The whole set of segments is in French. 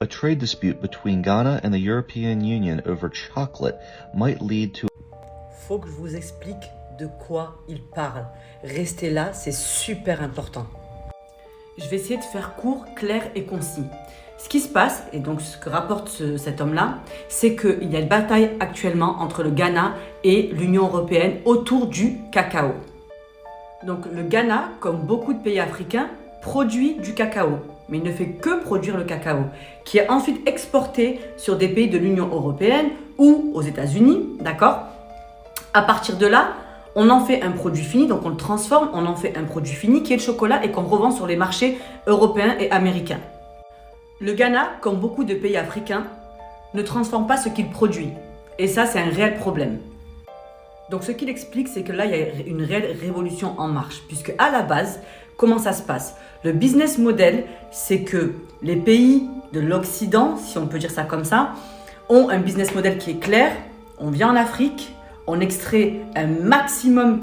A trade dispute between Ghana and the European Union over chocolate might lead to. Faut que je vous explique de quoi il parle. Restez là, c'est super important. Je vais essayer de faire court, clair et concis. Ce qui se passe, et donc ce que rapporte cet homme-là, c'est qu'il y a une bataille actuellement entre le Ghana et l'Union européenne autour du cacao. Donc le Ghana, comme beaucoup de pays africains, produit du cacao, mais il ne fait que produire le cacao, qui est ensuite exporté sur des pays de l'Union européenne ou aux États-Unis, d'accord? À partir de là, on en fait un produit fini, donc on le transforme, on en fait un produit fini qui est le chocolat et qu'on revend sur les marchés européens et américains. Le Ghana, comme beaucoup de pays africains, ne transforme pas ce qu'il produit. Et ça, c'est un réel problème. Donc ce qu'il explique, c'est que là, il y a une réelle révolution en marche. Puisque à la base, comment ça se passe? Le business model, c'est que les pays de l'Occident, si on peut dire ça comme ça, ont un business model qui est clair. On vient en Afrique, on extrait un maximum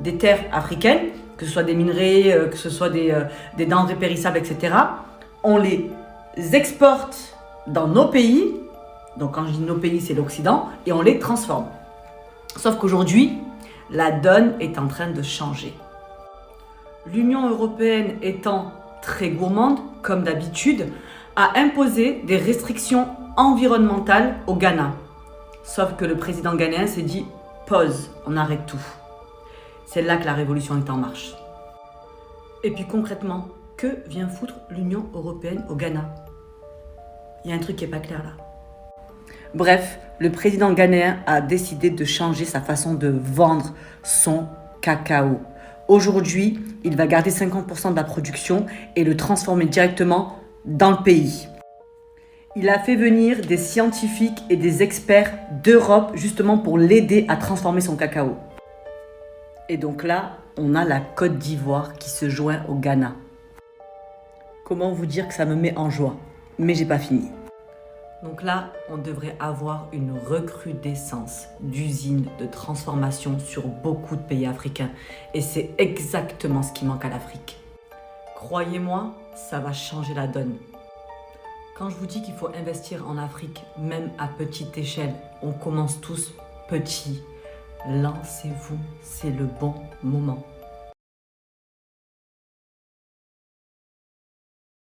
des terres africaines, que ce soit des minerais, que ce soit des denrées périssables, etc. On les exporte dans nos pays, donc quand je dis nos pays, c'est l'Occident, et on les transforme. Sauf qu'aujourd'hui, la donne est en train de changer. L'Union européenne étant très gourmande, comme d'habitude, a imposé des restrictions environnementales au Ghana. Sauf que le président ghanéen s'est dit « pause, on arrête tout ». C'est là que la révolution est en marche. Et puis concrètement, que vient foutre l'Union européenne au Ghana? Il y a un truc qui n'est pas clair là. Bref, le président ghanéen a décidé de changer sa façon de vendre son cacao. Aujourd'hui, il va garder 50% de la production et le transformer directement dans le pays. Il a fait venir des scientifiques et des experts d'Europe justement pour l'aider à transformer son cacao. Et donc là, on a la Côte d'Ivoire qui se joint au Ghana. Comment vous dire que ça me met en joie? Mais j'ai pas fini. Donc là, on devrait avoir une recrudescence d'usines de transformation sur beaucoup de pays africains. Et c'est exactement ce qui manque à l'Afrique. Croyez-moi, ça va changer la donne. Quand je vous dis qu'il faut investir en Afrique, même à petite échelle, on commence tous petits. Lancez-vous, c'est le bon moment.